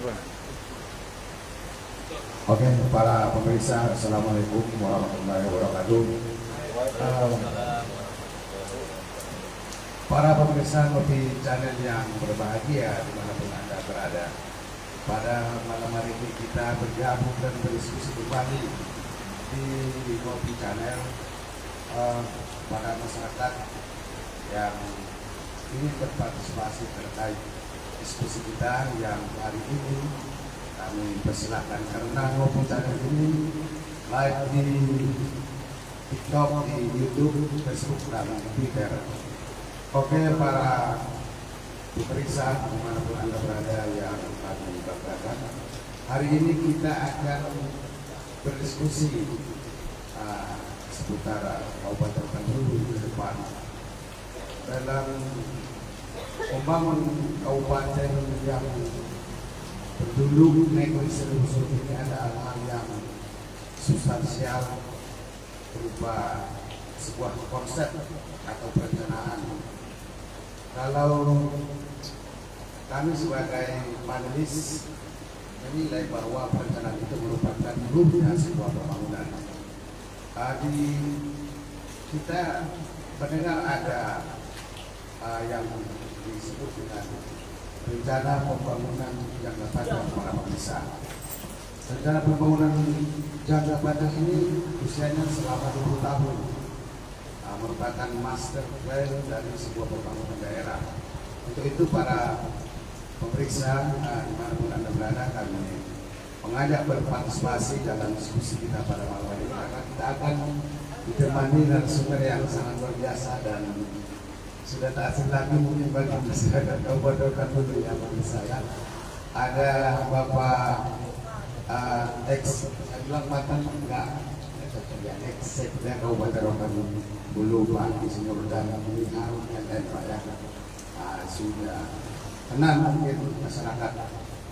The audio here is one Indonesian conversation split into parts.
Oke, para pemirsa, Assalamualaikum warahmatullahi wabarakatuh. Para pemirsa Ngopi Channel yang berbahagia dimanapun Anda berada, pada malam hari ini kita bergabung dan berdiskusi kembali di Ngopi Channel pada masyarakat yang ingin berpartisipasi terkait diskusi kita yang hari ini kami persilahkan, karena Ngopi Channel ini live di TikTok, di YouTube, Facebook, dan Twitter. Oke, para pemeriksa dimanapun Anda berada yang kami banggakan, hari ini kita akan berdiskusi seputar Kabupaten Bengkulu ke depan dalam membangun kabupaten yang berdulu negeri seluruh ini. Ada hal yang substansial berupa sebuah konsep atau perencanaan. Kalau kami sebagai panelis menilai bahwa perencanaan itu merupakan rumahnya sebuah pembangunan. Kita mendengar ada yang disebut dengan rencana pembangunan jangka panjang para pemirsa. Rencana pembangunan jangka panjang ini usianya selama 20 tahun. Merupakan master plan dari sebuah pembangunan daerah. Untuk itu para pemeriksa dimanapun Anda berada, kami mengajak berpartisipasi dalam diskusi kita pada malam hari ini, karena kita akan ditemani narasumber yang sangat luar biasa dan sudah tak asing lagi mungkin bagi masyarakat Kabupaten Bengkulu yang pemirsa ya. Ada Bapak saya bilang mantan enggak ya, ex-sekda Kabupaten Bengkulu Pak Insinyur dan Harun LN Pak ya. Sudah kenal mungkin masyarakat.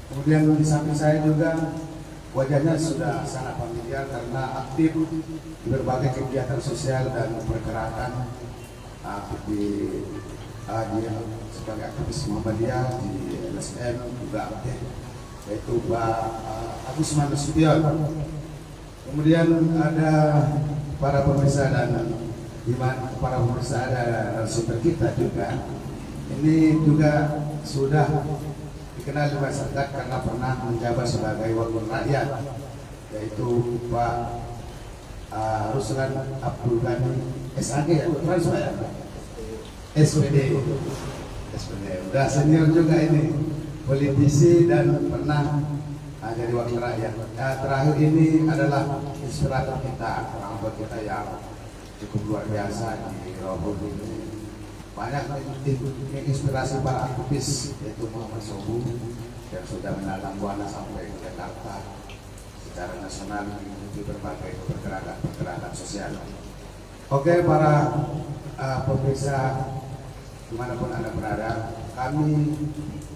Kemudian di samping saya juga wajahnya sudah sangat familiar karena aktif di berbagai kegiatan sosial dan pergerakan, dia sebagai aktivis Muhammadiyah di LSM juga aktif, yaitu Pak Agus Nasution. Kemudian ada para pemirsa dan para pemirsa, ada narasumber kita juga. Ini juga sudah dikenal di masyarakat karena pernah menjabat sebagai wakil rakyat, yaitu Pak Ruslan Abdul Ghani SAG ya, SPD. Udah senior juga ini, politisi dan pernah jadi wakil rakyat. Terakhir ini adalah inspirator kita, orang tua kita yang cukup luar biasa di Robot ini. Banyak menginspirasi para aktivis, yaitu Muhammad Sobu yang sudah menalam buana sampai ke Jakarta secara nasional di berbagai pergerakan sosial. Oke, para pemirsa dimanapun Anda berada, kami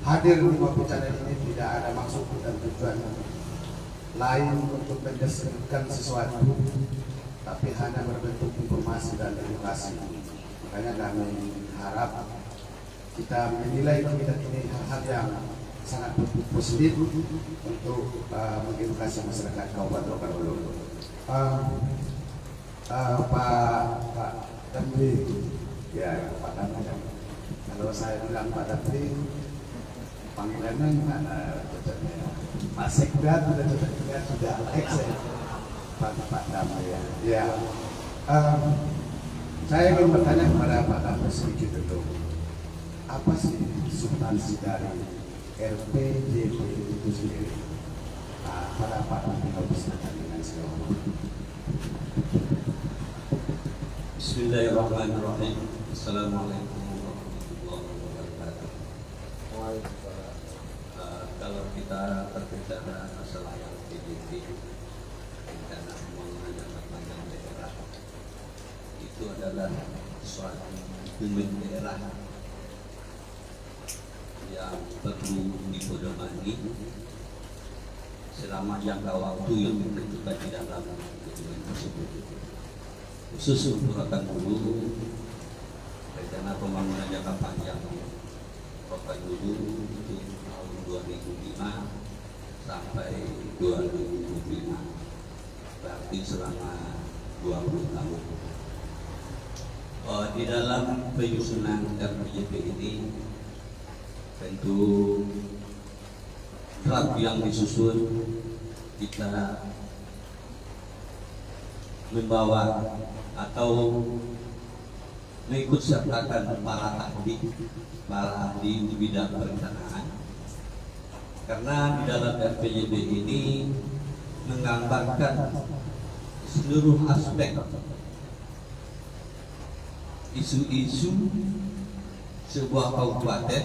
hadir di Ngopi Channel ini tidak ada maksud dan tujuan lain untuk menjelaskan sesuatu, tapi hanya berbentuk informasi dan edukasi. Makanya kami harap kita menilai kegiatan ini hal-hal yang sangat positif untuk mengedukasi masyarakat Kabupaten Bengkulu. Pak Damri, ya Pak Damri. Kalau saya bilang Pak Damri, panggilannya mana cocoknya? Pak Sekda sudah cocok juga, sudah ex Pak Damri ya. Saya ingin bertanya kepada Pak Damri sedikit dulu. Apa sih substansi dari RPJP itu sendiri? Pada Pak Damri kalau silakan dengan segala. Bismillahirrahmanirrahim. Assalamualaikum warahmatullahi wabarakatuh. Kalau kita berbicara masalah RPJP, rencana pembangunan jangka panjang daerah, itu adalah suatu dokumen daerah yang perlu dipedomani selama jangka waktu yang ditentukan di dalam dokumen tersebut. Khusus untuk Bengkulu, rencana pembangunan jangka panjang Kota Bengkulu itu tahun 2005 sampai 2025, berarti selama 20 tahun. Di dalam penyusunan RPJP ini tentu draft yang disusun kita membawa atau mengikut sertakan para ahli di bidang perencanaan, karena di dalam RPJP ini menggambarkan seluruh aspek isu-isu sebuah kabupaten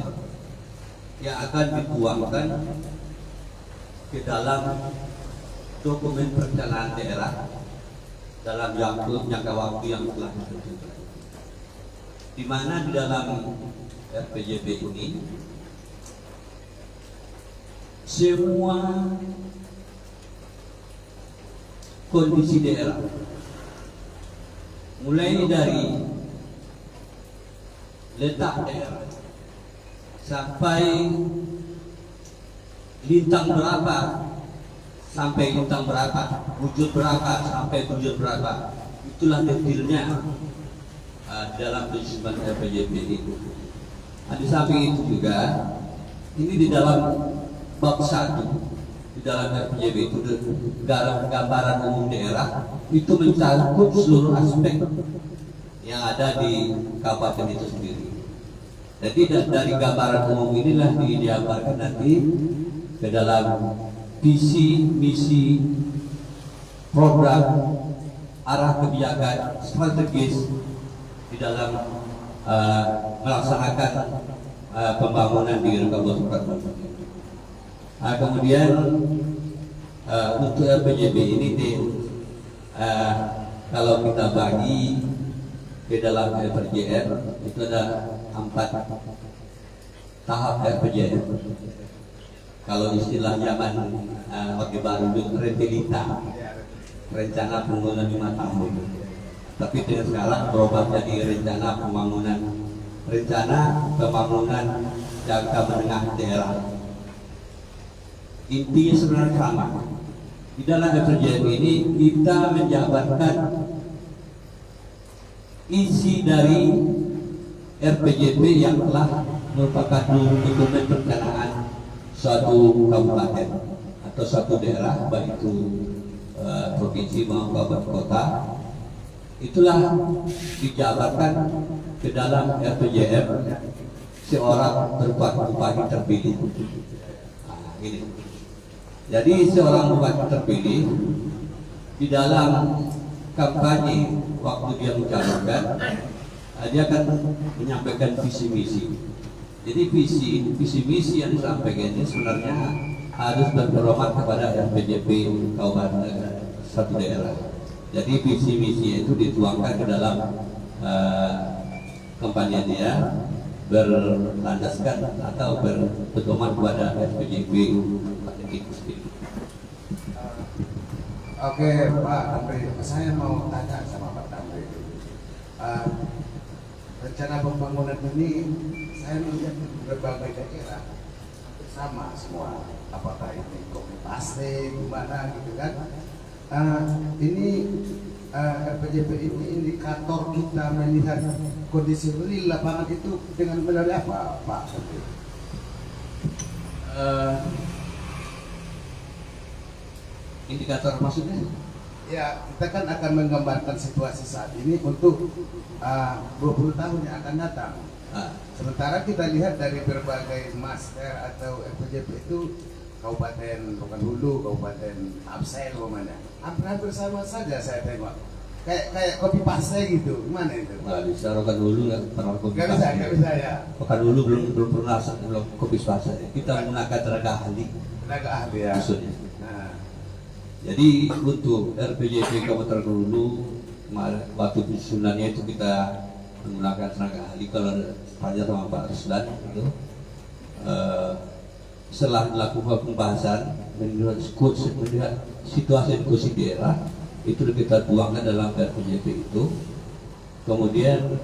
yang akan dituangkan ke dalam dokumen perencanaan daerah dalam jangka waktu yang telah ditentukan. Di mana di dalam RPJP ini semua kondisi daerah, mulai dari letak daerah sampai lintang berapa sampai lintang berapa, wujud berapa sampai wujud berapa, itulah detailnya dalam penyusunan RPJP itu. Di samping itu juga ini di dalam bab 1 di dalam RPJP itu gambaran umum daerah itu mencakup seluruh aspek yang ada di kabupaten itu sendiri. Jadi dari gambaran umum inilah dijabarkan nanti ke dalam visi, misi, program, arah kebijakan strategis di dalam melaksanakan pembangunan di Kabupaten. Kemudian untuk RPJP ini kalau kita bagi ke dalam RPJM itu ada 4 tahap RPJM. Kalau istilah zaman Orde Baru itu retilita, rencana pembangunan 5 tahun. Tapi dengan sekarang berubah jadi rencana pembangunan jangka menengah daerah. Intinya sebenarnya sama. Di dalam RPJM ini kita menjabarkan isi dari RPJP yang telah merupakan dokumen perencanaan suatu kabupaten atau suatu daerah, baik itu provinsi maupun kabupaten kota. Itulah dijabarkan ke dalam RPJM seorang bupati terpilih. Ini. Jadi seorang bupati terpilih di dalam kampanye waktu dia mencalonkan, dia akan menyampaikan visi misi. Jadi visi misi yang disampaikan ini sebenarnya harus berpedoman kepada RPJP kabupaten satu daerah. Jadi visi misi itu dituangkan ke dalam kampanye dia, berlandaskan atau berpedoman kepada RPJP itu sendiri. Oke Pak Tamri, saya mau tanya sama Pak Tamri. Rencana pembangunan ini saya melihat berbagai daerah sama semua, apakah ini kopi paste gimana gitu kan. Ini RPJP ini indikator kita melihat kondisi real lapangan itu dengan benar apa Pak? Indikator maksudnya? Ya, kita kan akan menggambarkan situasi saat ini untuk 20 tahun yang akan datang. Sementara kita lihat dari berbagai master atau RPJP itu Kabupaten Rokan Hulu, Kabupaten Absel, hampir sama saja saya tengok. Kayak kopi paste gitu, gimana itu? Nggak bisa Rokan Hulu nggak pernah kopi paste. Nggak bisa ya. Rokan Hulu belum pernah kopi paste. Kita menggunakan tenaga ahli. Tenaga ahli ya. Maksudnya. Jadi untuk RPJP Kabupaten Hulu waktu penyusunannya itu kita menggunakan tenaga ahli. Kalau tanya sama Pak Ruslan itu setelah dilakukan pembahasan melihat situasi di daerah itu kita tuangkan dalam RPJP itu. Kemudian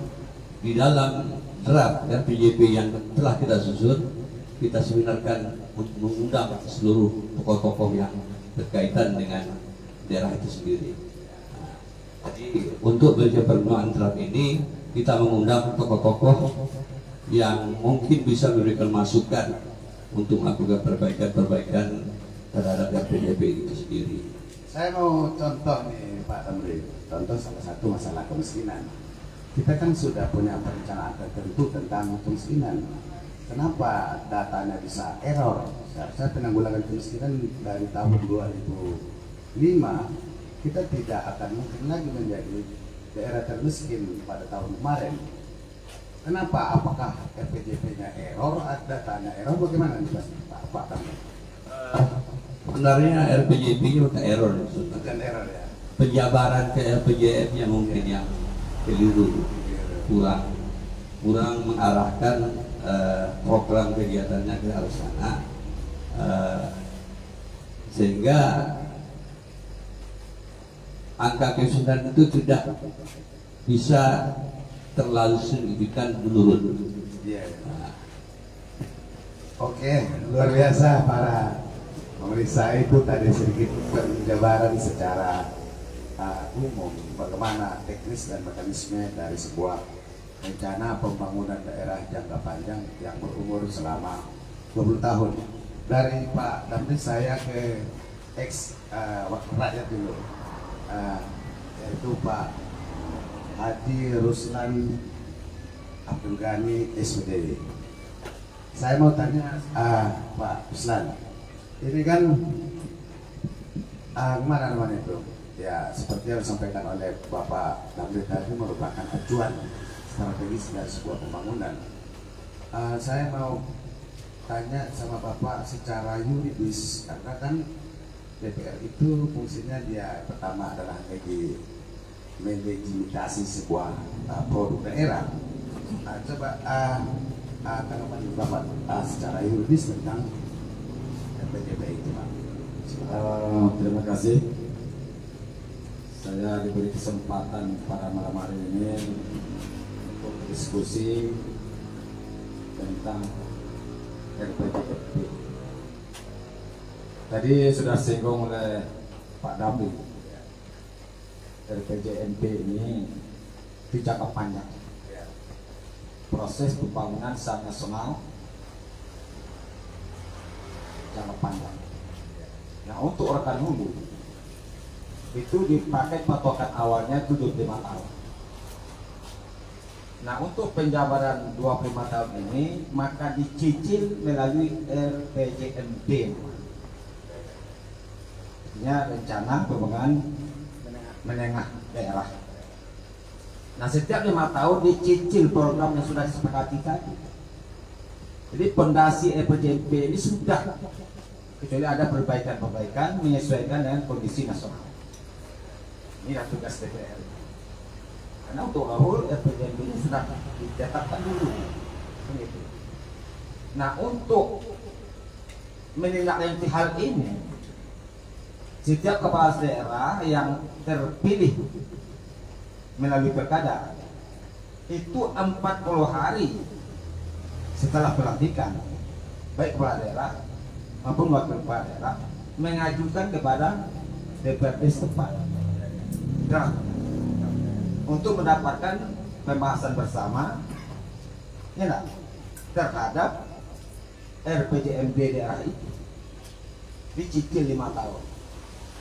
di dalam draft RPJP yang telah kita susun kita seminarkan untuk mengundang seluruh tokoh-tokoh yang berkaitan dengan daerah itu sendiri. Jadi untuk Belja Pertemuan Terap ini kita mengundang tokoh-tokoh yang mungkin bisa memberikan masukan untuk melakukan perbaikan-perbaikan terhadap RPJP itu sendiri. Saya mau contoh nih Pak Tamrin, contoh salah satu masalah kemiskinan. Kita kan sudah punya perencanaan tertentu tentang kemiskinan. Kenapa datanya bisa error? Seharusnya penanggulangan kemiskinan dari tahun 2005 kita tidak akan mungkin lagi menjadi daerah termiskin pada tahun kemarin. Kenapa? Apakah RPJP-nya error, datanya error, bagaimana nih Pak Tamrin? Sebenarnya RPJP-nya bukan error, Bukan error ya. penjabaran ke RPJM-nya mungkin yang keliru, kurang mengarahkan program kegiatannya ke arah sana, sehingga angka kemiskinan itu tidak bisa terlalu signifikan menurun. Oke, luar biasa para pemeriksa. Itu tadi sedikit penjabaran secara umum bagaimana teknis dan mekanisme dari sebuah rencana pembangunan daerah jangka panjang yang berumur selama 20 tahun. Dari Pak Damri saya ke wakil rakyat dulu, yaitu Pak Haji Ruslan Abdul Ghani SPD. Saya mau tanya Pak Ruslan, ini kan gimana namanya itu? Ya seperti yang disampaikan oleh Bapak Damri tadi merupakan acuan strategis dari sebuah pembangunan. Saya mau tanya sama Bapak secara yuridis, karena kan DPR itu fungsinya dia pertama adalah melegitimasi sebuah produk daerah. Coba tanggapan Bapak secara yuridis tentang RPJP itu, Pak. Terima kasih. Saya diberi kesempatan pada malam hari ini untuk diskusi tentang RPJMP. Tadi sudah singgung oleh Pak Damri. RPJMP ini di jangka panjang. Proses pembangunan secara nasional jangka panjang. Nah, untuk rekan hulu itu dipakai patokan awalnya 75 tahun. Nah, untuk penjabaran 25 tahun ini maka dicicil melalui RPJMD. Artinya rencana pembangunan menengah daerah. Nah, setiap 5 tahun dicicil program yang sudah disepakati tadi. Jadi pondasi RPJMP ini sudah, kecuali ada perbaikan-perbaikan menyesuaikan dengan kondisi nasional. Inilah tugas DPR. Karena untuk awal RPJMP ini sudah ditetapkan dulu. Begitu. Nah, untuk menindaklanjuti hal ini, setiap kepala daerah yang terpilih melalui pilkada itu 40 hari setelah pelantikan, baik kepala daerah maupun wakil kepala daerah mengajukan kepada DPRD setempat untuk mendapatkan pembahasan bersama ya, terhadap RPJMD daerah itu dicicil 5 tahun.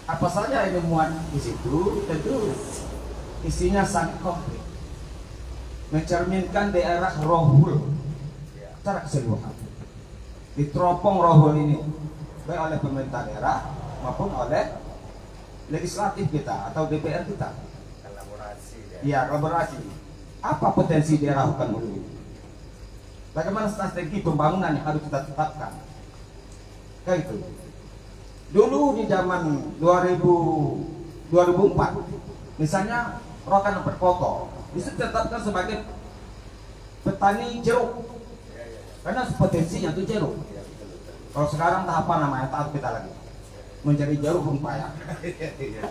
Apa saja yang dimuat di situ tentu isinya sangat komplit, mencerminkan daerah rohul secara keseluruhan. Diteropong rohul ini baik oleh pemerintah daerah maupun oleh legislatif kita atau DPR kita. Ya, kolaborasi. Apa potensi daerah hutan hulu? Bagaimana strategi pembangunan yang harus kita tetapkan? Kayak itu. Dulu di zaman 2004, misalnya Rokan Perkoto bisa ditetapkan sebagai petani jeruk, karena potensinya itu jeruk. Kalau sekarang tahapan namanya tahap kita lagi menjadi jeruk rumpaya.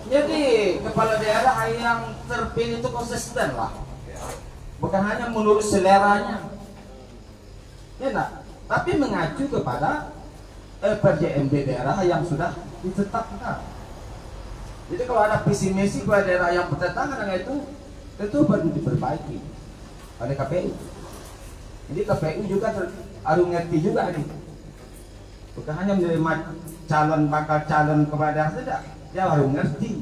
Jadi kepala daerah yang terpilih itu konsisten lah, bukan hanya menurut seleranya. Ya, nah, tapi mengacu kepada LPJMD daerah yang sudah ditetapkan. Jadi kalau ada visi misi pada daerah yang bertentangan dengan itu perlu diperbaiki oleh KPU. Jadi KPU juga harus ngerti juga nih. Bukan hanya menerima bakal calon kepala daerah saja, dia harus ngerti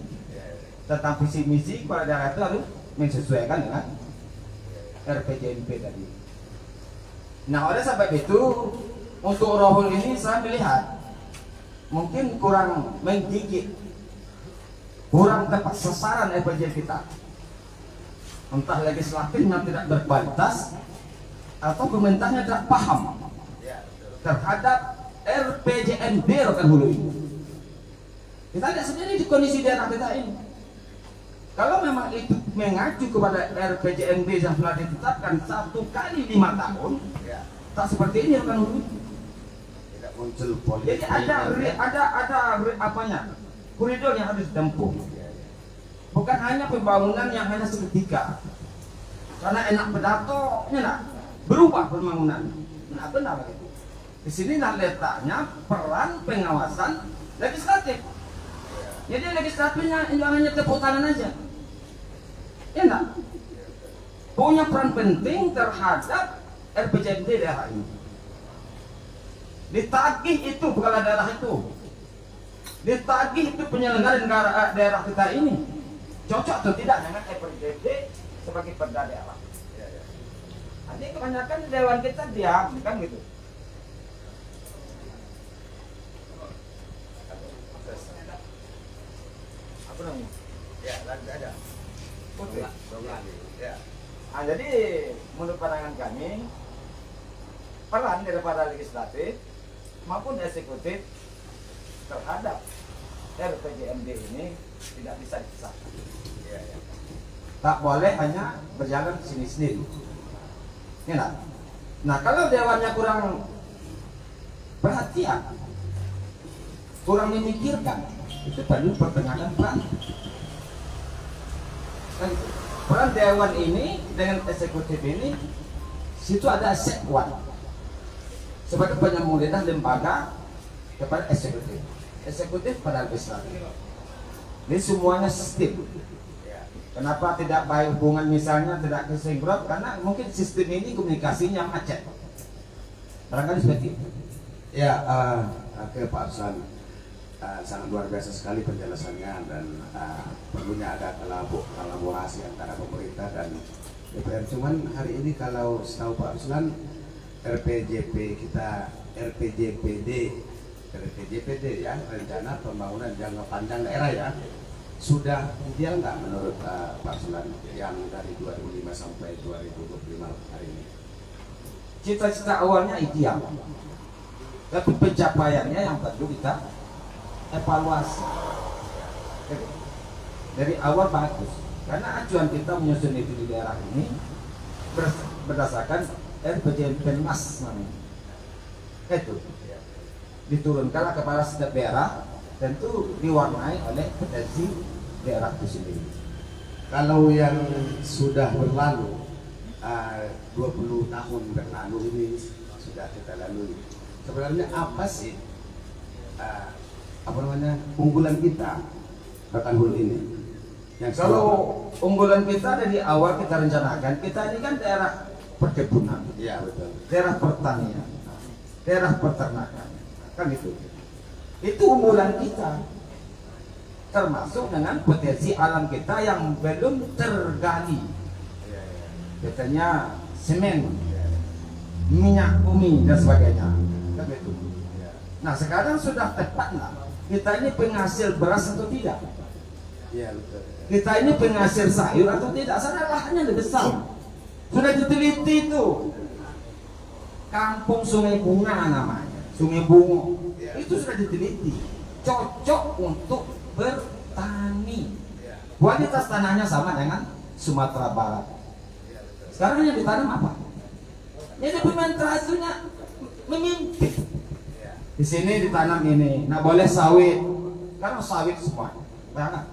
tentang visi misi kepala daerah itu harus menyesuaikan dengan RPJMD tadi. Nah, oleh sebab itu untuk rohul ini saya melihat mungkin kurang menggigit, kurang tepat sasaran RPJMD kita. Entah legislatifnya tidak berkualitas atau pemerintahnya tidak paham terhadap RPJMD Rokan Hulu ini. Kita lihat sendiri di kondisi daerah kita ini. Kalau memang itu mengacu kepada RPJMD yang sudah ditetapkan 1 kali 5 tahun, tak seperti ini Rokan Hulu. Tidak muncul politik. Jadi ada apanya? Koridor yang harus ditempuh. Bukan hanya pembangunan yang hanya seketika. Karena enak pedatonya nak berubah pembangunan. Nah, benar begitu. Di sini letaknya peran pengawasan legislatif. Jadi legislatifnya hanya tepuk tangan aja. Ya enggak? Punya peran penting terhadap RPJMD daerah ini. Ditagih itu kepala daerah itu. Ditagih itu penyelenggara daerah kita ini. Cocok atau tidak dengan RPJMD sebagai perda daerah. Ini kebanyakan dewan kita diam, kan gitu. Apa namanya? Ya, lanjut aja. Putih. Ya. Nah, jadi menurut pandangan kami peran daripada legislatif maupun eksekutif terhadap RPJMD ini tidak bisa dipisahkan. Tak boleh hanya berjalan sendiri-sendiri. Ya, nah kalau dewannya kurang perhatian, kurang memikirkan, itu perlu pertengahan peran. Dan peran dewan ini dengan eksekutif ini, situ ada sekwan sebagai penyambung lidah lembaga kepada eksekutif, eksekutif pada legislatif. Ini semuanya sistem. Kenapa tidak baik hubungan misalnya tidak kesinkron? Karena mungkin sistem ini komunikasinya macet. Barangkali seperti itu. Ya, oke Pak Arsan, sangat luar biasa sekali penjelasannya dan perlunya ada kolaborasi antara pemerintah dan DPR. Cuman hari ini kalau setahu Pak Arslan, RPJPD ya, rencana pembangunan jangka panjang daerah ya, sudah ideal nggak menurut Pak Arslan yang dari 2005 sampai 2025 hari ini? Cita-cita awalnya ideal, tapi pencapaiannya yang perlu kita evaluasi. Dari awal bagus, karena acuan kita menyusun itu di daerah ini berdasarkan RPJMD Mas namanya. Itu diturunkanlah kepala setiap daerah, tentu diwarnai oleh potensi daerah itu sendiri. Kalau yang sudah berlalu 20 tahun berlalu ini sudah kita lalui, sebenarnya apa sih unggulan kita Rokan Hulu ini? Yang kalau unggulan kita dari awal kita rencanakan, kita ini kan daerah perkebunan, ya betul, daerah pertanian, daerah peternakan, kan itu unggulan kita, termasuk dengan potensi alam kita yang belum tergali. Katanya semen, minyak bumi dan sebagainya, kan itu. Nah sekarang sudah tepat lah, kita ini penghasil beras atau tidak? ya betul. Kita ini penghasil sayur atau tidak? Sana lahannya lebih besar, sudah diteliti itu. Kampung Sungai Bunga namanya, Sungai Bungo, itu sudah diteliti, cocok untuk bertani. Kualitas tanahnya sama dengan Sumatera Barat. Sekarang yang ditanam apa? Jadi pemerintah itunya memimpin. Di sini ditanam ini, nah boleh sawit, karena sawit semua, jangan.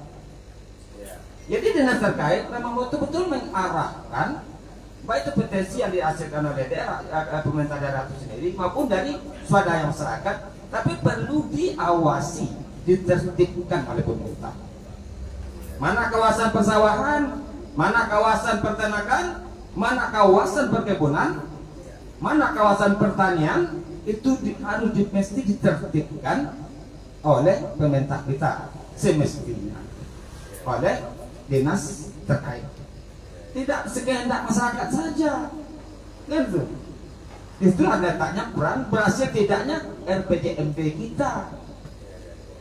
Jadi dinas terkait memang betul-betul mengarahkan baik itu potensi yang dihasilkan oleh daerah, pemerintah daerah itu sendiri maupun dari swadaya masyarakat, tapi perlu diawasi, ditertibkan oleh pemerintah. Mana kawasan persawahan, mana kawasan peternakan, mana kawasan perkebunan, mana kawasan pertanian, itu harus mesti ditertibkan oleh pemerintah kita semestinya, oleh dinas terkait. Tidak sekehendak masyarakat saja, gitu. Itu letaknya peran berhasil tidaknya RPJMD kita.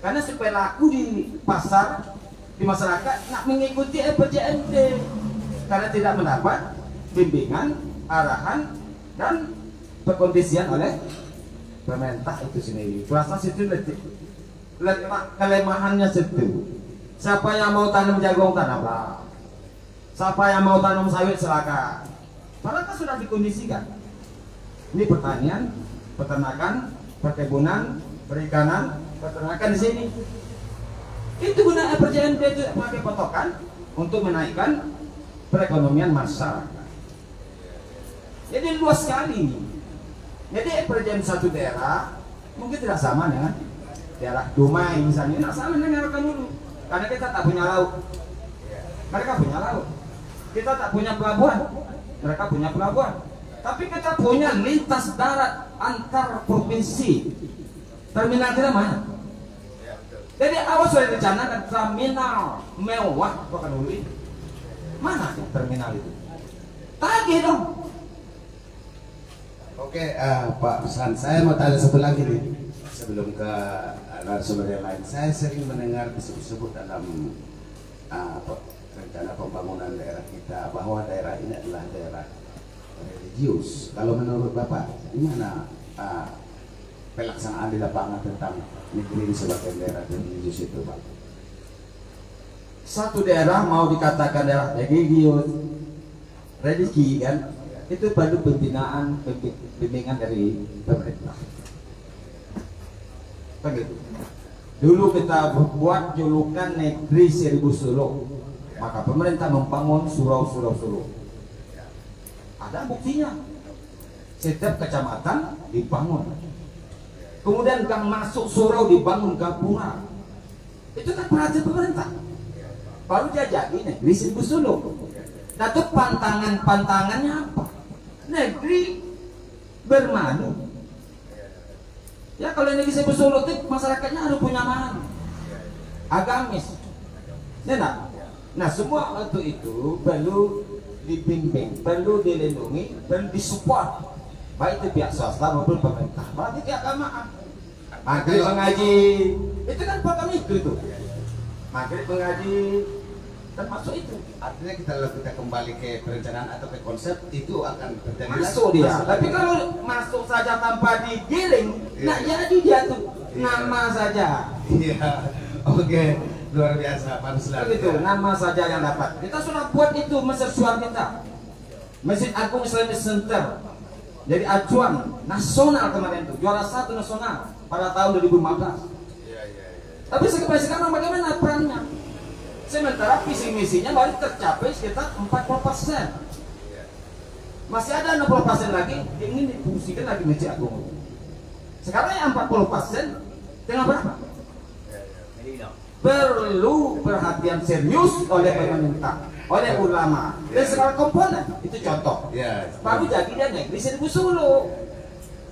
Karena supaya laku di pasar, di masyarakat nak mengikuti RPJMD, karena tidak mendapat bimbingan, arahan, dan perkondisian oleh pemerintah itu sendiri. Proses itu letak kelemahannya situ. Siapa yang mau tanam jagung tanamlah, siapa yang mau tanam sawit silakan. Padahal kan sudah dikondisikan. Ini pertanian, peternakan, perkebunan, perikanan, peternakan di sini. Itu guna RPJMD itu pakai patokan untuk menaikkan perekonomian masyarakat. Jadi luas sekali. Jadi RPJMD satu daerah mungkin tidak sama dengan daerah Dumai misalnya, tidak sama dengan Rokan Hulu. Karena kita tak punya laut, mereka punya laut. Kita tak punya pelabuhan, mereka punya pelabuhan. Tapi kita punya lintas darat antar provinsi. Terminal kita mana? Jadi awal sudah direncanakan terminal mewah Rokan Hulu ini. Mana terminal itu? Tagih dong. Oke, Pak Pesan, saya mau tanya satu lagi nih sebelum ke narasumber yang lain. Saya sering mendengar disebut dalam rencana pembangunan daerah kita bahwa daerah ini adalah daerah religius. Kalau menurut Bapak, gimana pelaksanaan di lapangan tentang negeri sebagai daerah religius itu, Pak? Satu daerah mau dikatakan daerah religius, religi kan, itu perlu pembinaan, bimbingan dari pemerintah. Begitu. Dulu kita buat julukan negeri 1000 suluk, maka pemerintah membangun surau-surau. Ada buktinya. Setiap kecamatan dibangun. Kemudian gang masuk surau dibangun gapura. Itu kan perhatian pemerintah. Baru dia jadi negeri 1000 suluk. Nah itu pantangannya apa? Negeri bermanu. Ya kalau negeri 1000 suluk itu masyarakatnya harus punya manu, agamis. Ya, nah semua itu perlu dibimbing, perlu dilindungi, perlu disupport, baik itu pihak swasta maupun pemerintah. Berarti pihak keagamaan, maghrib mengaji, itu kan program itu. Maghrib mengaji termasuk itu. Artinya kalau kita kembali ke perencanaan atau ke konsep itu akan terjadi masuk dia. Tapi kalau masuk saja tanpa digiring, nah jadi dia tuh nama saja. Iya, oke, luar biasa, Pak Ruslan. Begitu, nama saja yang dapat. Kita sudah buat itu mercusuar kita, Masjid Agung Islamic Center. Jadi acuan nasional kemarin itu, juara 1 nasional pada tahun 2015. Tapi sekarang bagaimana perannya? Sementara visi misinya baru tercapai sekitar 40%. Masih ada 60% lagi yang ingin difungsikan lagi Masjid Agung. Sekarang yang 40% dengan berapa? Perlu perhatian serius oleh pemerintah, oleh ulama, dan segala komponen. Itu contoh. Baru jadi dia negeri 1000 suluk,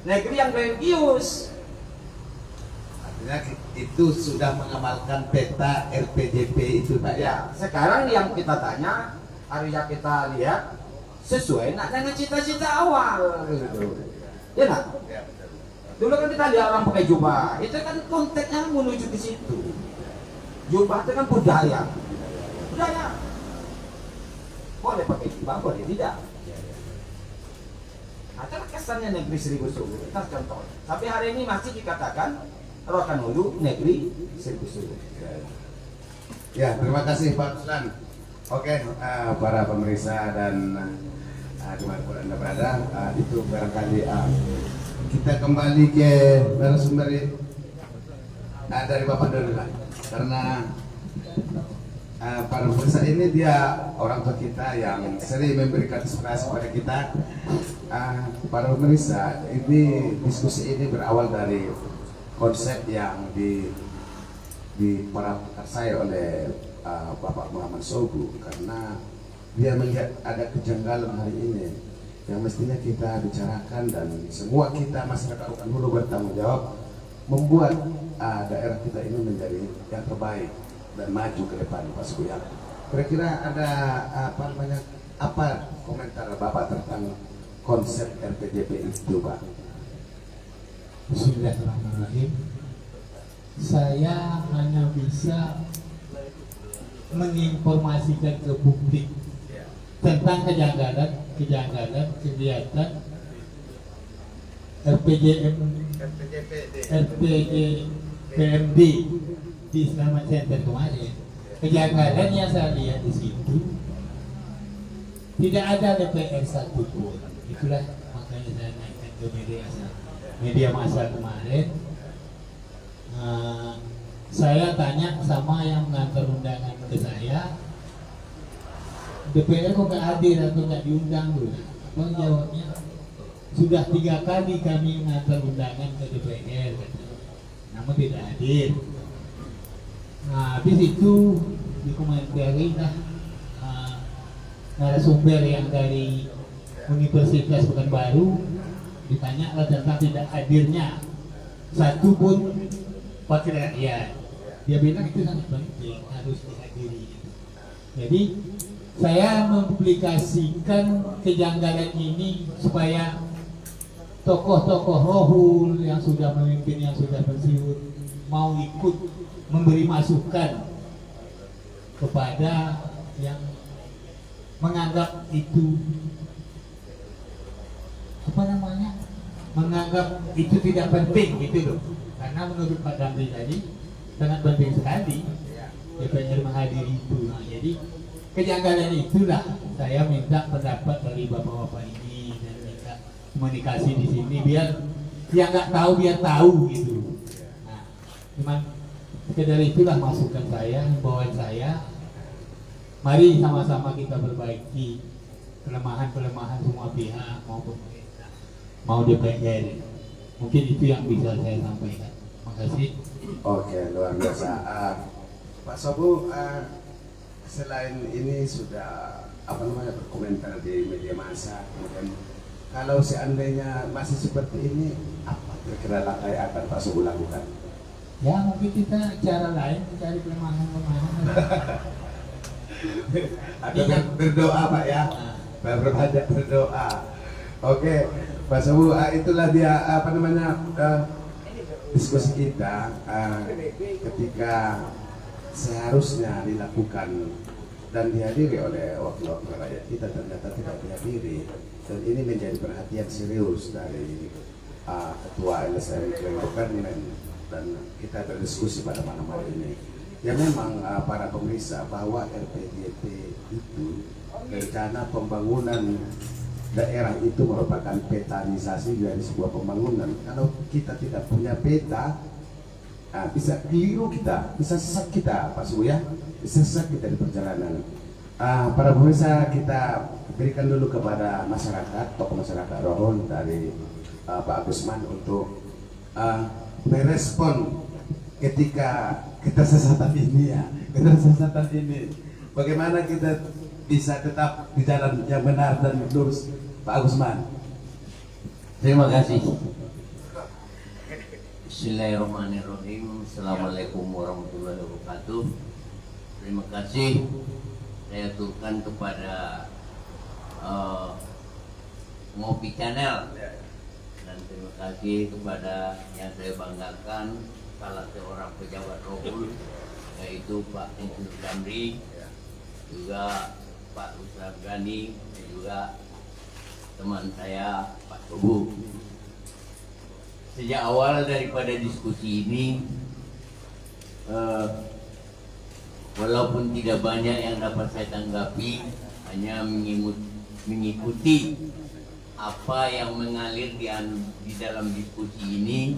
negeri yang religius. Artinya itu sudah mengamalkan peta RPJP itu, Pak. Ya, sekarang yang kita tanya, hari yang kita lihat sesuai nak dengan cita-cita awal gitu. Ya nak? Dulu kan kita lihat orang pakai jubah, itu kan konteksnya menuju ke situ. Jubah itu kan budaya. Boleh pakai jubah, boleh tidak. Adalah kesannya negeri 1000 suluk. Kita contoh. Tapi hari ini masih dikatakan Rokan Hulu negeri 1000 suluk. Ya, terima kasih Pak Ruslan. Oke, para pemirsa dan dimanapun Anda berada, itu barangkali kita kembali ke narasumber dari Bapak dulu lah, karena para pemirsa ini dia orang tua kita yang sering memberikan inspirasi kepada kita. Para pemirsa, ini diskusi ini berawal dari konsep yang diprakarsai oleh Bapak Muhammad Sogu, karena dia melihat ada kejanggalan hari ini yang mestinya kita bicarakan dan semua kita masyarakat Rokan Hulu bertanggung jawab membuat daerah kita ini menjadi yang terbaik dan maju ke depan, Pak Suya. Kira-kira ada apa komentar Bapak tentang konsep RPJP itu, Pak? Bismillahirrahmanirrahim. Saya hanya bisa menginformasikan ke publik tentang kejanggalan kegiatan RPJPMD di Selamat Center kemarin. Kejanggalan yang saya lihat di situ tidak ada DPR satupun. Itulah makanya saya naikkan ke media massa kemarin. Saya tanya sama yang mengantar undangan ke saya, DPR kok nggak hadir atau nggak diundang dulu? Bang jawabnya, sudah 3 kali kami mengantar undangan ke DPR, namun tidak hadir. Nah, habis itu dikomentari lah narasumber yang dari Universitas Pekanbaru, ditanya lah tentang tidak hadirnya satu pun wakil rakyat. Dia bilang itu sangat penting, harus dihadiri. Jadi saya mempublikasikan kejanggalan ini supaya tokoh-tokoh rohul yang sudah memimpin, yang sudah pensiun, mau ikut memberi masukan kepada yang menganggap itu menganggap itu tidak penting gitu loh. Karena menurut Pak Damri tadi sangat penting sekali DPR menghadiri itu. Nah, jadi kejanggalan itulah saya minta pendapat dari bapak-bapak ini dan minta komunikasi di sini biar yang nggak tahu biar tahu gitu. Nah, cuman sekedar itulah masukan saya, himbauan saya. Mari sama-sama kita perbaiki kelemahan-kelemahan semua pihak, mau pemerintah, mau DPR. Mungkin itu yang bisa saya sampaikan. Terima kasih. Oke, luar biasa. Pak Sobu, selain ini sudah berkomentar di media massa, kemudian kalau seandainya masih seperti ini, apa kira-kira langkah yang akan Pak Sobu lakukan? Ya mungkin kita cara lain mencari kelemahan-kelemahan. Ada berdoa Pak ya, berbanyak berdoa. Oke, Pak Sobu, itulah dia diskusi kita ketika seharusnya dilakukan dan dihadiri oleh wakil-wakil rakyat kita, ternyata tidak dihadiri, dan ini menjadi perhatian serius dari ketua LSM Government, dan kita berdiskusi pada malam hari ini. Ya memang para pemirsa bahwa RPJP itu rencana pembangunan daerah itu merupakan petanisasi dari sebuah pembangunan. Kalau kita tidak punya peta, bisa keliru kita, bisa sesat kita, Pak Subu ya, bisa sesat kita di perjalanan. Para pemirsa, kita berikan dulu kepada masyarakat, tokoh masyarakat Rohon dari Pak Agusman untuk merespon ketika kesesatan ini ya, kesesatan ini. Bagaimana kita bisa tetap di jalan yang benar dan lurus, Pak Agusman? Terima kasih. Bismillahirrahmanirrahim. Assalamualaikum warahmatullahi wabarakatuh. Terima kasih saya aturkan kepada Ngopi Channel, dan terima kasih kepada yang saya banggakan, salah seorang pejabat Rohul, yaitu Pak Insinyur Damri, juga Pak Ustaz Gani, dan juga teman saya Pak Sobu. Sejak awal daripada diskusi ini, walaupun tidak banyak yang dapat saya tanggapi, hanya mengikuti apa yang mengalir di dalam diskusi ini.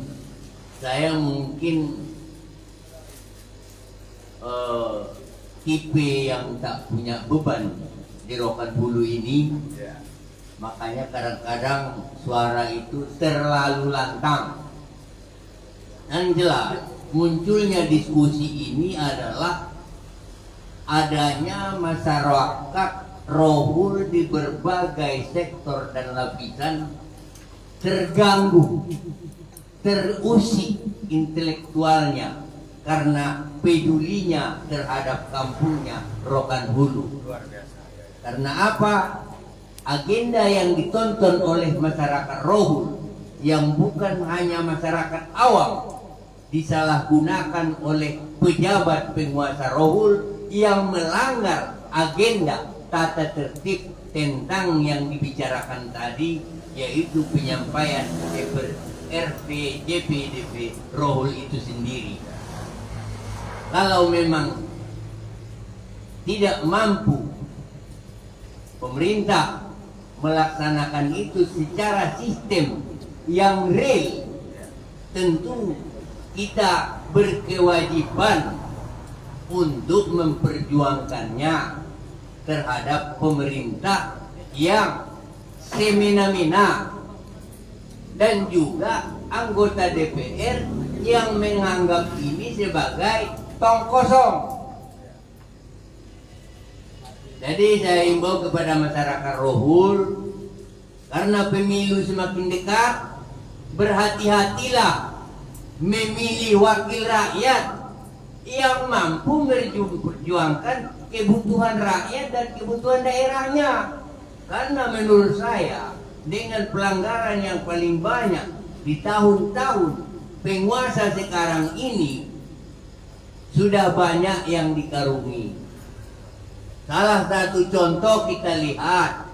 Saya mungkin tipe yang tak punya beban di Rokan Hulu ini, Ya. makanya kadang-kadang suara itu terlalu lantang. Dan jelas munculnya diskusi ini adalah adanya masyarakat Rohul di berbagai sektor dan lapisan terganggu, terusik intelektualnya karena pedulinya terhadap kampungnya Rokan Hulu. Karena apa? Agenda yang ditonton oleh masyarakat Rohul yang bukan hanya masyarakat awam disalahgunakan oleh pejabat penguasa Rohul yang melanggar agenda tata tertib tentang yang dibicarakan tadi, yaitu penyampaian RP JPDP Rohul itu sendiri. Kalau memang tidak mampu pemerintah melaksanakan itu secara sistem yang real, tentu kita berkewajiban untuk memperjuangkannya terhadap pemerintah yang semena-mena dan juga anggota DPR yang menganggap ini sebagai tong kosong. Jadi saya himbau kepada masyarakat Rohul, karena pemilu semakin dekat, berhati-hatilah memilih wakil rakyat yang mampu memperjuangkan kebutuhan rakyat dan kebutuhan daerahnya. Karena menurut saya, dengan pelanggaran yang paling banyak di tahun-tahun penguasa sekarang ini, sudah banyak yang dikarungi. Salah satu contoh kita lihat,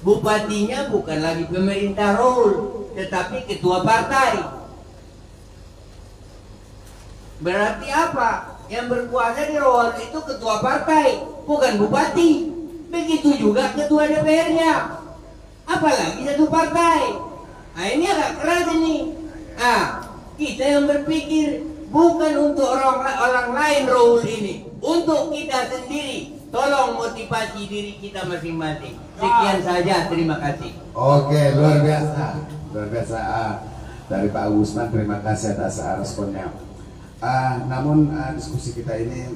bupatinya bukan lagi pemerintah Rohul, tetapi ketua partai. Berarti apa? Yang berkuasa di Rohul itu ketua partai, bukan bupati. Begitu juga ketua DPR-nya, apalagi satu partai. Nah, ini agak keras ini. Kita yang berpikir bukan untuk orang lain Rohul ini, untuk kita sendiri. Tolong motivasi diri kita masing-masing. Sekian saja, terima kasih. Oke, luar biasa. Luar biasa. Dari Pak Gusman, terima kasih atas responnya. Namun diskusi kita ini,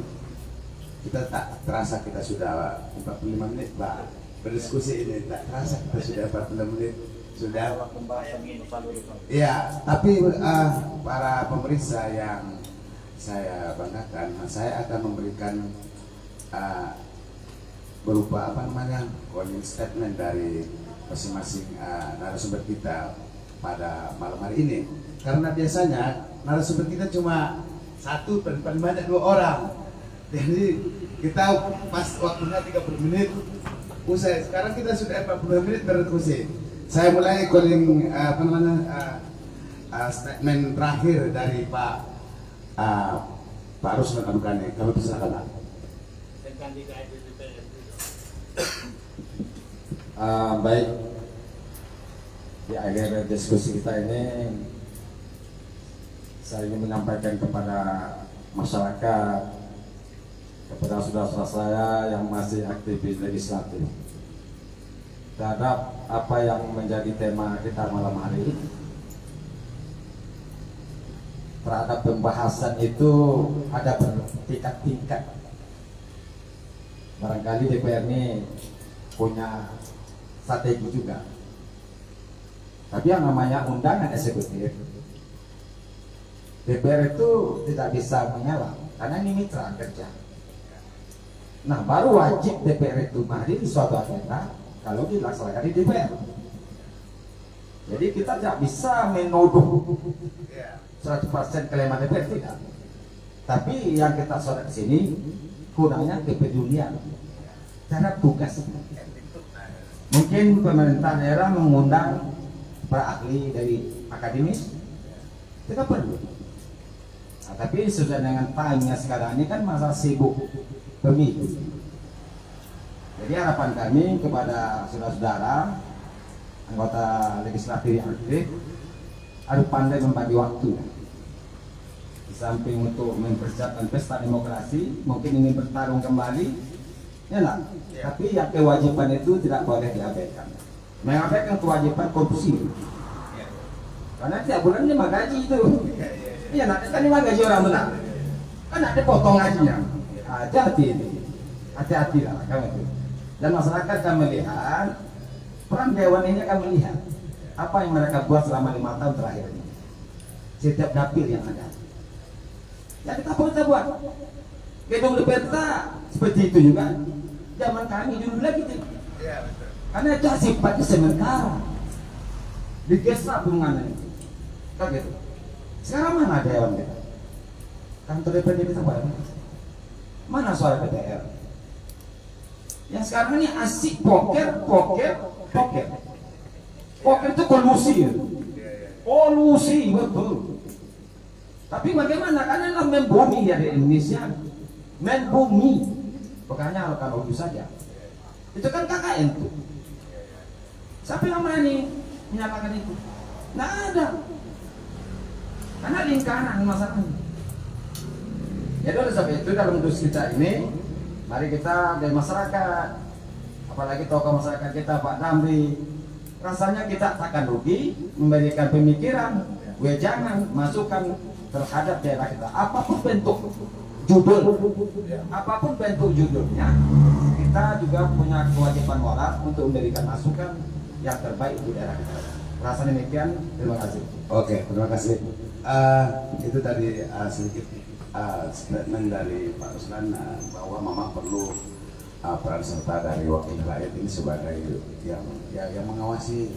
kita tak terasa kita sudah 45 menit Pak berdiskusi ini, tak terasa kita sudah 45 menit sudah. Iya, tapi para pemeriksa yang saya banggakan, saya akan memberikan berupa closing statement dari masing-masing narasumber kita pada malam hari ini. Karena biasanya narasumber kita cuma satu dan paling banyak 2 orang. Jadi kita pas waktunya 30 menit usai. Sekarang kita sudah 40 menit berdiskusi. Saya mulai calling statement terakhir dari Pak Rusman Adukane. Kami persilakan Pak. Baik, di akhir diskusi kita ini saya ingin menyampaikan kepada masyarakat, kepada saudara-saudara saya yang masih aktif legislatif, terhadap apa yang menjadi tema kita malam hari ini. Terhadap pembahasan itu ada bertingkat-tingkat. Barangkali DPR ini punya strategi juga. Tapi yang namanya undangan eksekutif, DPR itu tidak bisa mengelak karena ini mitra kerja. Nah, baru wajib DPR itu hadir di suatu agenda kalau dilaksanakan di DPR. Jadi kita tidak bisa menuduh 100% kelemahan DPR, tidak. Tapi yang kita sorot di sini kurangnya kepedulian terhadap tugas. Mungkin pemerintah daerah mengundang para ahli dari akademis, kita perlu. Nah, tapi sudah dengan time-nya sekarang ini kan masa sibuk pemilu. Jadi harapan kami kepada saudara-saudara anggota legislatif yang aktif harus pandai membagi waktu. Di samping untuk mempersiapkan pesta demokrasi, mungkin ingin bertarung kembali, ya nak. Tapi yang kewajiban itu tidak boleh diabaikan. Mengabaikan kewajiban korupsi. Karena tiap bulan dia gaji itu. Iya nak, kan dia gaji orang benar. Kan ada potong gajinya. Hati-hati ini. Hati-hati lah kamu itu. Dan masyarakat akan melihat, peran dewan ini akan melihat apa yang mereka buat selama 5 tahun terakhir ini. Setiap dapil yang ada. Ya kita buat. Gedung Lepeta seperti itu juga. Zaman kami dulu lagi tuh. Karena itu sifatnya sementara. Digesah penanganan itu. Kan gitu. Sekarang mana dewan kita? Kantor DPD kita mana? Mana suara DPR? Yang sekarang ini asik poker. Poker itu kolusi. Kolusi betul. Tapi bagaimana? Karena lah main bumi ya di Indonesia. Main bumi. Pokoknya kalau itu saja. Itu kan KKN tuh. Siapa yang berani menyatakan itu? Nggak ada. Karena lingkaran masalahnya. Jadi oleh sebab itu dalam dus kita ini, mari kita dari masyarakat, apalagi tokoh masyarakat kita Pak Damri, rasanya kita takkan rugi memberikan pemikiran, wejangan, masukan terhadap daerah kita. Apapun bentuk judul, apapun bentuk judulnya, kita juga punya kewajiban moral untuk memberikan masukan yang terbaik untuk daerah kita. Rasanya demikian, terima kasih. Oke, terima kasih. Itu tadi sedikit statement dari Pak Ruslan bahwa memang perlu peran serta dari wakil rakyat ini sebagai yang mengawasi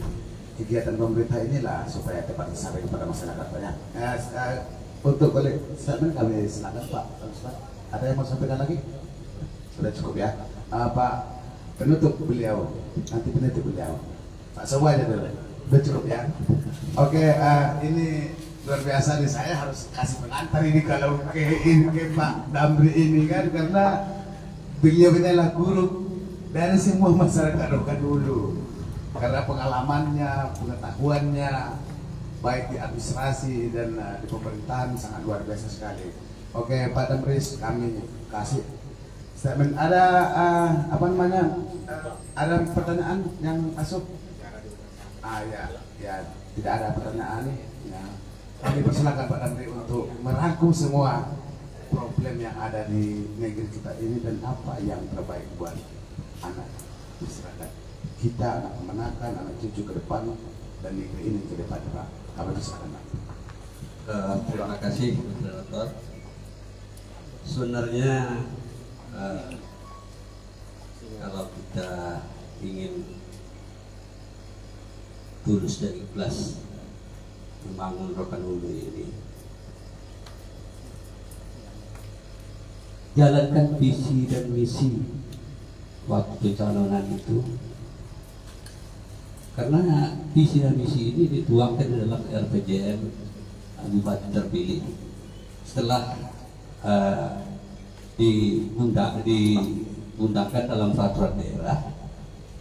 kegiatan pemerintah inilah supaya tepat disampaikan kepada masyarakat banyak. Untuk oleh statement kami silakan Pak Ruslan. Ada yang mau sampaikan lagi? Sudah cukup ya. Pak penutup beliau, nanti penutup beliau. Pak semuanya dulu. Sudah cukup ya. Oke, ini luar biasa nih, saya harus kasih pengantar ini kalau ke Pak Damri ini kan, karena beliau ini adalah guru dari semua masyarakat Rokan dulu, karena pengalamannya, pengetahuannya baik di administrasi dan di pemerintahan sangat luar biasa sekali. Oke Pak Damri, kami kasih statement. Ada apa namanya? Ada pertanyaan yang masuk? Ya tidak ada pertanyaan. Ya. Kami persilakan Pak Damri untuk merangkum semua problem yang ada di negeri kita ini dan apa yang terbaik buat anak masyarakat kita, anak kemenakan, anak cucu ke depan dan negeri ini ke depan, Pak. Kami persilakan Pak. Terima kasih moderator. Sebenarnya kalau kita ingin tulus dan ikhlas membangun Rokan Hulu ini, jalankan visi dan misi waktu pencalonan itu, karena visi dan misi ini dituangkan dalam RPJM Bupati terpilih setelah diundangkan dalam peraturan daerah.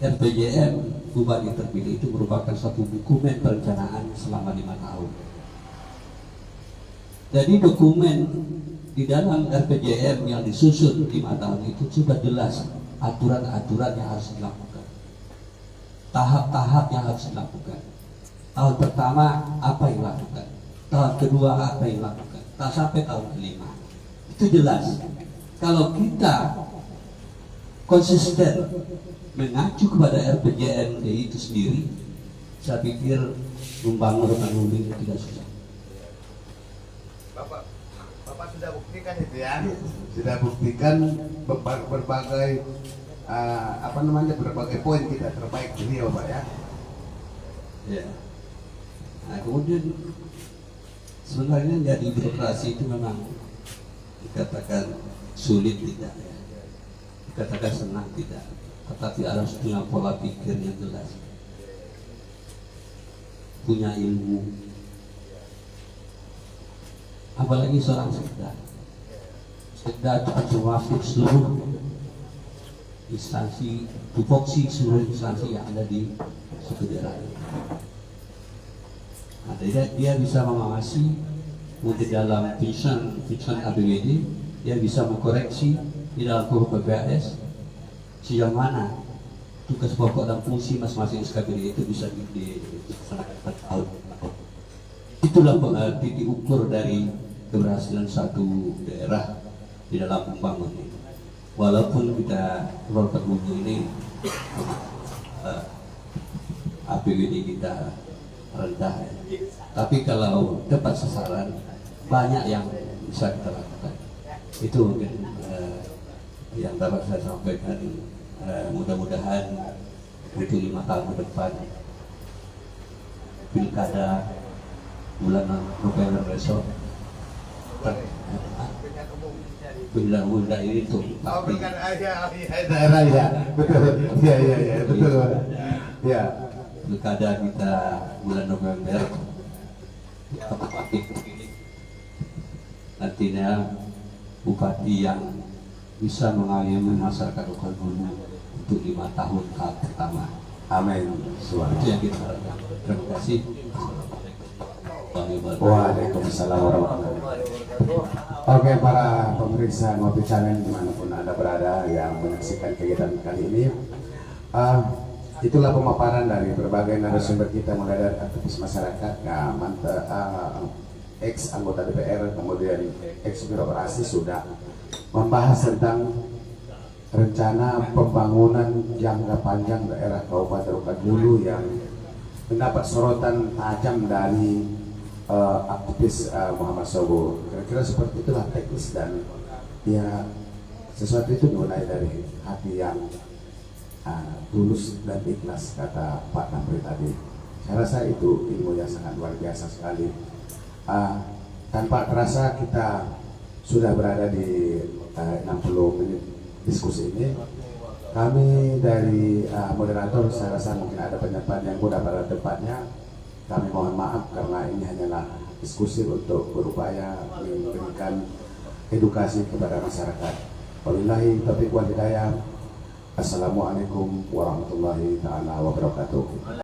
RPJM Bupati terpilih itu merupakan satu dokumen perencanaan selama 5 tahun. Jadi dokumen di dalam RPJM yang disusun 5 tahun itu sudah jelas aturan-aturan yang harus dilakukan, tahap-tahap yang harus dilakukan. Tahun pertama apa yang dilakukan, tahun kedua apa yang dilakukan, sampai tahun kelima. Itu jelas. Kalau kita konsisten mengacu kepada RPJMD itu sendiri, saya pikir membangun Rokan Hulu itu tidak susah. Bapak sudah buktikan itu ya, sudah buktikan berbagai berbagai poin kita terbaik beliau Pak ya. Ya. Nah, kemudian sebenarnya jadi birokrasi itu memang dikatakan sulit tidak ya, dikatakan senang tidak, tetapi harus punya pola pikir yang jelas, punya ilmu, apalagi seorang sekda itu mewakili seluruh instansi, tupoksi seluruh instansi yang ada di suku daerah. Nah, dia bisa mengawasi di dalam penyusunan APBD yang bisa mengkoreksi di dalam PPAS sejauh mana tugas pokok dan fungsi masing-masing SKPD itu bisa dilaksanakan. Itulah titik ukur dari keberhasilan satu daerah di dalam membangun ini. Walaupun kita Rolper Bungu ini APBD kita rendah, tapi kalau tepat sasaran banyak yang bisa kita lakukan. Itu mungkin yang dapat saya sampaikan. Mudah-mudahan untuk 5 tahun ke depan pilkada bulan November besok undang-undang ini untuk daerah ya, betul, ya, betul, ya. Pilkada kita bulan November, nantinya bupati yang bisa mengayomi masyarakat lokal dulu untuk 5 tahun pertama. Amin. Itu yang kita harapkan. Terima kasih. Waalaikumsalam warahmatullahi wabarakatuh. Oke, para pemirsa Ngopi Channel dimanapun Anda berada yang menyaksikan kegiatan kali ini, itulah pemaparan dari berbagai narasumber kita, mulai dari aktivis masyarakat, ex anggota DPR, kemudian ex birokrasi, sudah membahas tentang rencana pembangunan jangka panjang daerah Kabupaten Rokan Hulu yang mendapat sorotan tajam dari aktivis Muhammad Sobo. Kira-kira seperti itulah teknis, dan ya sesuatu itu dimulai dari hati yang tulus dan ikhlas, kata Pak Namri tadi. Saya rasa itu ilmu yang sangat luar biasa sekali. Tanpa terasa kita sudah berada di 60 menit diskusi ini. Kami dari moderator, saya rasa mungkin ada penyampaian yang mudah pada tempatnya. Kami mohon maaf karena ini hanyalah diskusi untuk berupaya memberikan edukasi kepada masyarakat. Wabillahi taufiq wal hidayah. Assalamualaikum warahmatullahi taala wabarakatuh.